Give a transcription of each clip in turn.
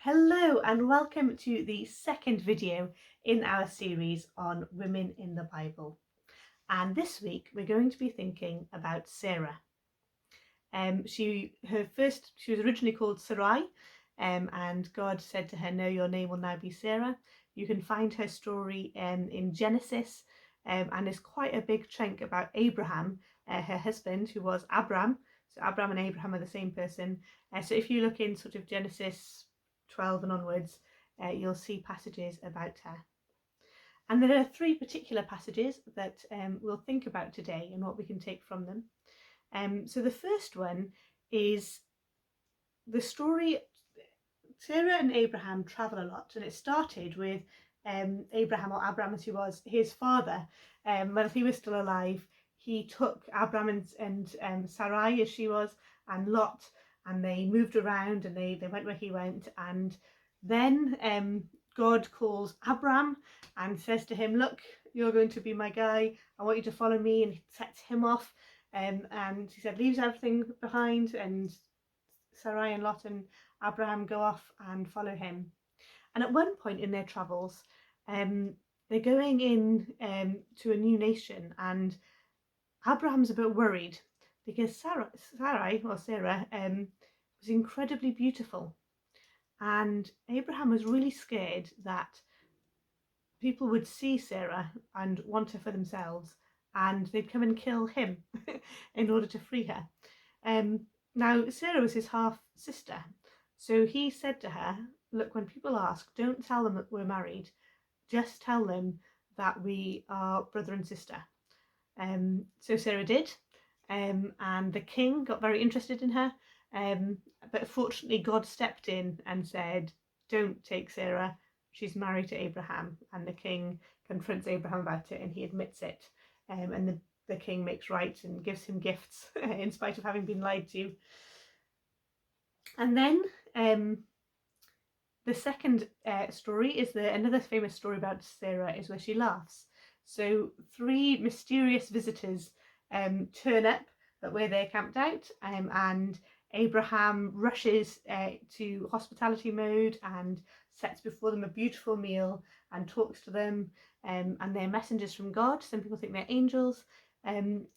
Hello and welcome to the second video in our series on women in the Bible. And this week we're going to be thinking about Sarah. She was originally called Sarai, and God said to her, "No, your name will now be Sarah." You can find her story in Genesis, and there's quite a big chunk about Abraham, her husband, who was Abram. So Abram and Abraham are the same person. So if you look in sort of Genesis 12 and onwards, you'll see passages about her. And there are three particular passages that we'll think about today and what we can take from them. So the first one is the story. Sarah and Abraham travel a lot, and it started with Abraham, or Abram as he was, his father. When he was still alive, he took Abram and Sarai as she was, and Lot, and they moved around and they went where he went. And then God calls Abram and says to him, "Look, you're going to be my guy. I want you to follow me," and he sets him off. And he said, leaves everything behind, and Sarai and Lot and Abraham go off and follow him. And at one point in their travels, they're going in to a new nation, and Abraham's a bit worried because Sarah was incredibly beautiful, and Abraham was really scared that people would see Sarah and want her for themselves, and they'd come and kill him in order to free her. Now, Sarah was his half sister, so he said to her, "Look, when people ask, don't tell them that we're married, just tell them that we are brother and sister." So Sarah did, and the king got very interested in her, but fortunately God stepped in and said, "Don't take Sarah, she's married to Abraham." And the king confronts Abraham about it, and he admits it, and the king makes right and gives him gifts in spite of having been lied to. And then the second story is another famous story about Sarah is where she laughs. So three mysterious visitors turn up at where they're camped out, and Abraham rushes to hospitality mode and sets before them a beautiful meal and talks to them, and they're messengers from God. Some people think they're angels, and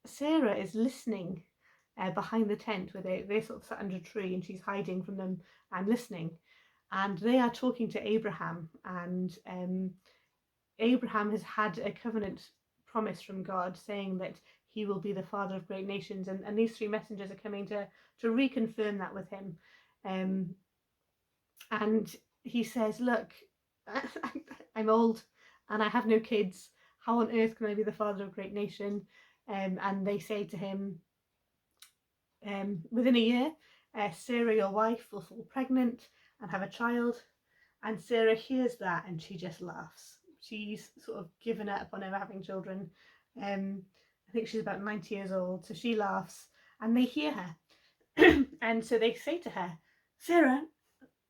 Sarah is listening behind the tent where they sort of sat under a tree, and she's hiding from them and listening. And they are talking to Abraham, and Abraham has had a covenant promise from God saying that he will be the father of great nations, and these three messengers are coming to reconfirm that with him. And he says, "Look, I'm old and I have no kids. How on earth can I be the father of a great nation?" And they say to him, "Within a year, Sarah, your wife, will fall pregnant and have a child." And Sarah hears that and she just laughs. She's sort of given up on ever having children. I think she's about 90 years old, so she laughs, and they hear her. And so they say to her, "Sarah,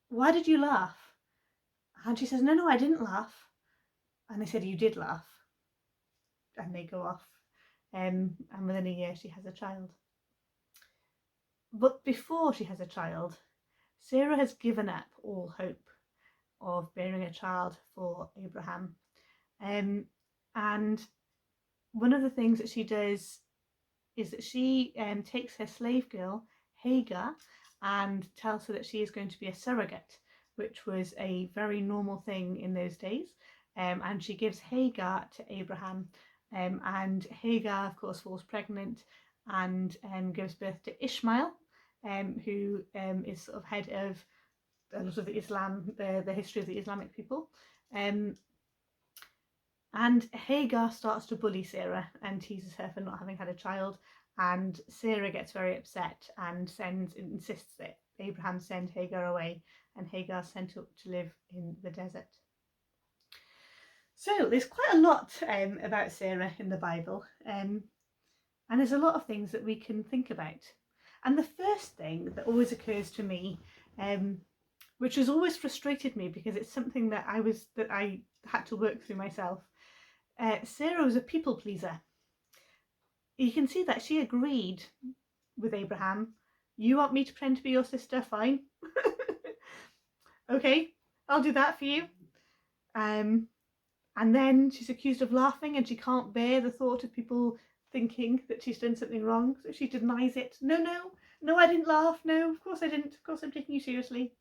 why did you laugh?" And she says, "No, I didn't laugh." And they said, "You did laugh." And they go off. And within a year, she has a child. But before she has a child, Sarah has given up all hope of bearing a child for Abraham. And one of the things that she does is that she takes her slave girl, Hagar, and tells her that she is going to be a surrogate, which was a very normal thing in those days. And she gives Hagar to Abraham, and Hagar, of course, falls pregnant and gives birth to Ishmael, who is sort of head of a lot of the Islam, the history of the Islamic people. And Hagar starts to bully Sarah and teases her for not having had a child, and Sarah gets very upset and insists that Abraham send Hagar away, and Hagar's sent up to live in the desert. So there's quite a lot about Sarah in the Bible, and there's a lot of things that we can think about. And the first thing that always occurs to me, which has always frustrated me because it's something that I had to work through myself. Sarah was a people pleaser. You can see that she agreed with Abraham. "You want me to pretend to be your sister? Fine." Okay, I'll do that for you. And then she's accused of laughing, and she can't bear the thought of people thinking that she's done something wrong, so she denies it. No, I didn't laugh. No, of course I didn't. Of course I'm taking you seriously.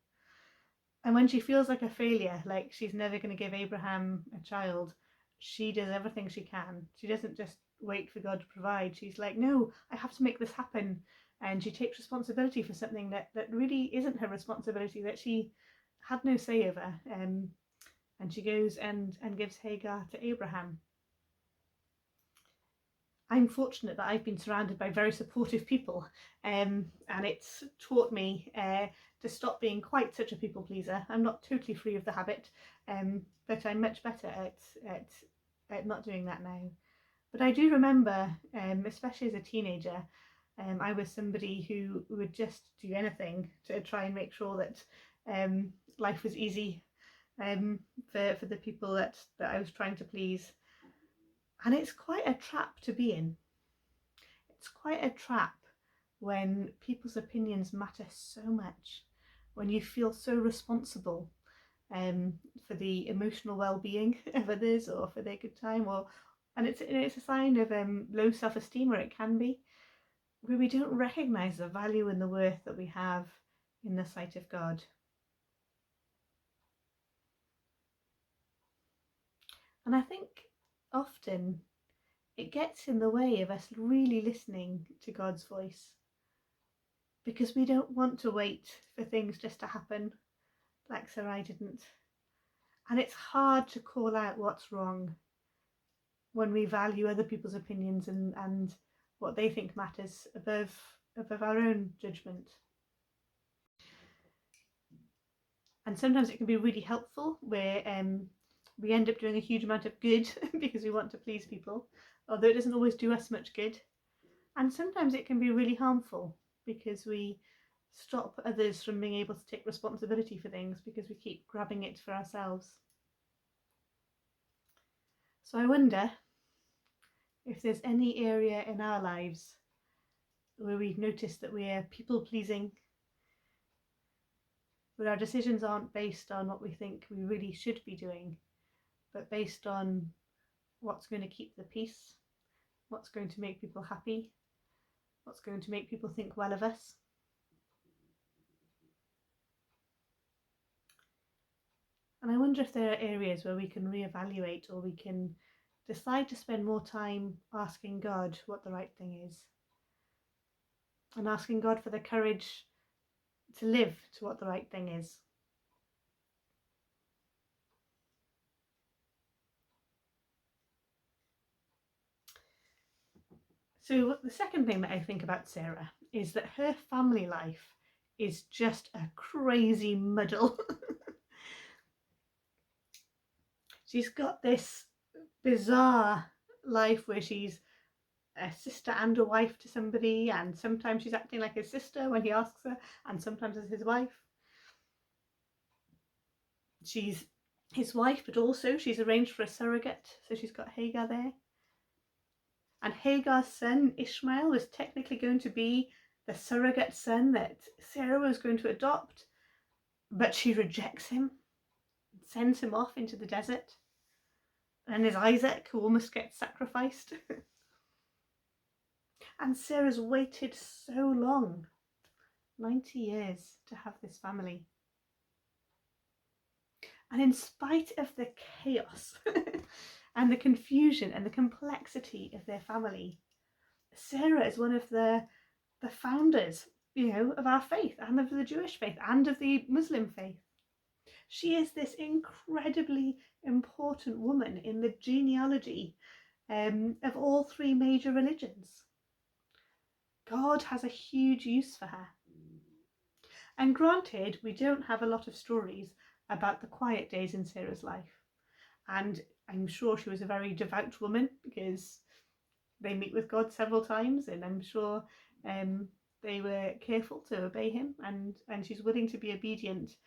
And when she feels like a failure, like she's never going to give Abraham a child, she does everything she can. She doesn't just wait for God to provide. She's like, no, I have to make this happen. And she takes responsibility for something that really isn't her responsibility, that she had no say over. And she goes and gives Hagar to Abraham. I'm fortunate that I've been surrounded by very supportive people, and it's taught me to stop being quite such a people pleaser. I'm not totally free of the habit, but I'm much better at not doing that now. But I do remember, especially as a teenager, I was somebody who would just do anything to try and make sure that life was easy for the people that I was trying to please. And it's quite a trap to be in. It's quite a trap when people's opinions matter so much, when you feel so responsible for the emotional well-being of others or for their good time, and it's a sign of low self-esteem, or it can be, where we don't recognise the value and the worth that we have in the sight of God. And I think often it gets in the way of us really listening to God's voice, because we don't want to wait for things just to happen, like Sarai didn't. And it's hard to call out what's wrong when we value other people's opinions and what they think matters above our own judgment. And sometimes it can be really helpful, where we end up doing a huge amount of good because we want to please people, although it doesn't always do us much good. And sometimes it can be really harmful because we stop others from being able to take responsibility for things because we keep grabbing it for ourselves. So I wonder if there's any area in our lives where we've noticed that we are people pleasing, where our decisions aren't based on what we think we really should be doing, but based on what's going to keep the peace, what's going to make people happy, what's going to make people think well of us. And I wonder if there are areas where we can reevaluate, or we can decide to spend more time asking God what the right thing is, and asking God for the courage to live to what the right thing is. So the second thing that I think about Sarah is that her family life is just a crazy muddle. She's got this bizarre life where she's a sister and a wife to somebody, and sometimes she's acting like his sister when he asks her, and sometimes as his wife. She's his wife, but also she's arranged for a surrogate, so she's got Hagar there. And Hagar's son Ishmael was technically going to be the surrogate son that Sarah was going to adopt, but she rejects him, sends him off into the desert. And there's Isaac, who almost gets sacrificed. And Sarah's waited so long, 90 years, to have this family. And in spite of the chaos and the confusion and the complexity of their family, Sarah is one of the founders, of our faith, and of the Jewish faith, and of the Muslim faith. She is this incredibly important woman in the genealogy of all three major religions. God has a huge use for her. And granted, we don't have a lot of stories about the quiet days in Sarah's life. And I'm sure she was a very devout woman, because they meet with God several times, and I'm sure they were careful to obey him, and she's willing to be obedient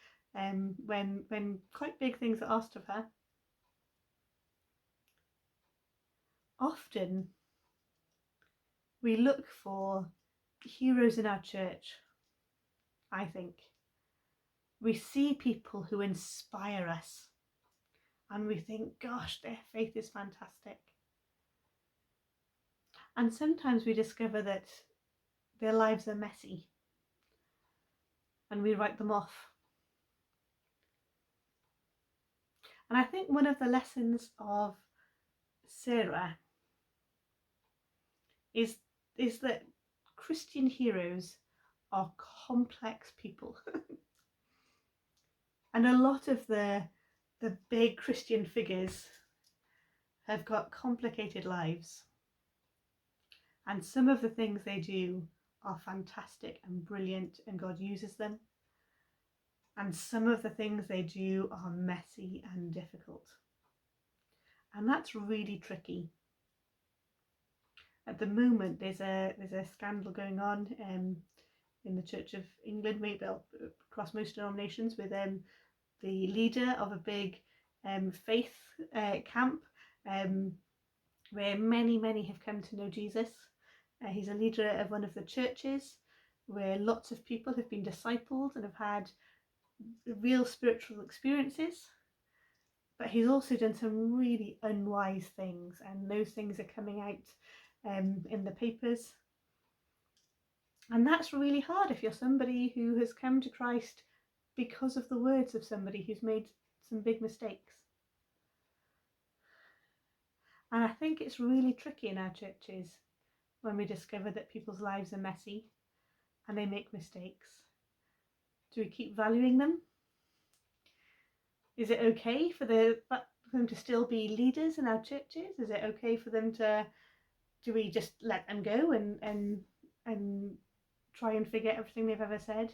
when quite big things are asked of her. Often we look for heroes in our church, I think, We see people who inspire us and we think, gosh, their faith is fantastic. And sometimes we discover that their lives are messy and we write them off. And I think one of the lessons of Sarah is that Christian heroes are complex people. And a lot of the big Christian figures have got complicated lives. And some of the things they do are fantastic and brilliant, and God uses them. And some of the things they do are messy and difficult. And that's really tricky. At the moment, there's a scandal going on in the Church of England, maybe across most denominations, with the leader of a big faith camp where many have come to know Jesus. He's a leader of one of the churches where lots of people have been discipled and have had real spiritual experiences. But he's also done some really unwise things, and those things are coming out in the papers. And that's really hard if you're somebody who has come to Christ because of the words of somebody who's made some big mistakes. And I think it's really tricky in our churches when we discover that people's lives are messy and they make mistakes. Do we keep valuing them? Is it okay for them to still be leaders in our churches? Is it okay for them do we just let them go and try and forget everything they've ever said?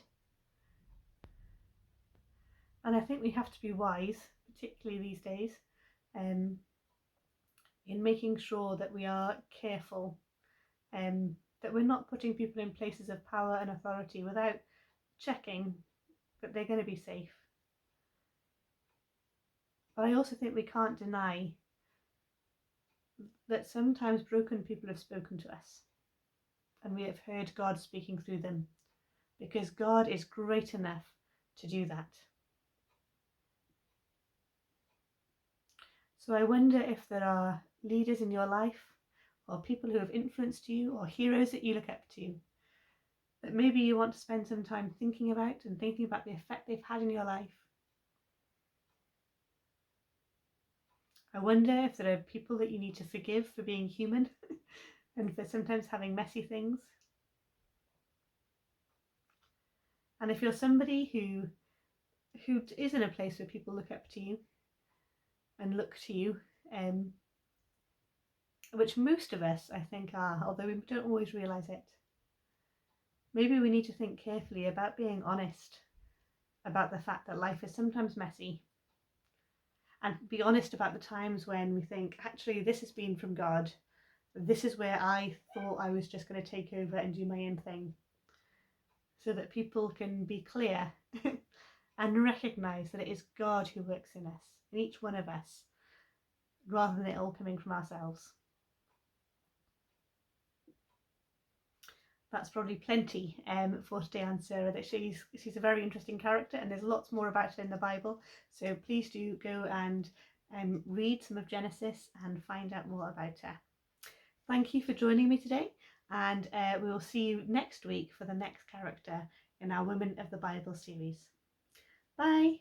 And I think we have to be wise, particularly these days, in making sure that we are careful, that we're not putting people in places of power and authority without checking that they're going to be safe. But I also think we can't deny that sometimes broken people have spoken to us and we have heard God speaking through them, because God is great enough to do that. So I wonder if there are leaders in your life or people who have influenced you or heroes that you look up to that maybe you want to spend some time thinking about the effect they've had in your life. I wonder if there are people that you need to forgive for being human and for sometimes having messy things. And if you're somebody who is in a place where people look up to you and look to you, which most of us I think are, although we don't always realise it, maybe we need to think carefully about being honest about the fact that life is sometimes messy, and be honest about the times when we think, actually, this has been from God. This is where I thought I was just going to take over and do my own thing, so that people can be clear and recognise that it is God who works in us, in each one of us, rather than it all coming from ourselves. That's probably plenty for today on Sarah. That she's a very interesting character, and there's lots more about her in the Bible. So please do go and read some of Genesis and find out more about her. Thank you for joining me today, and we will see you next week for the next character in our Women of the Bible series. Bye.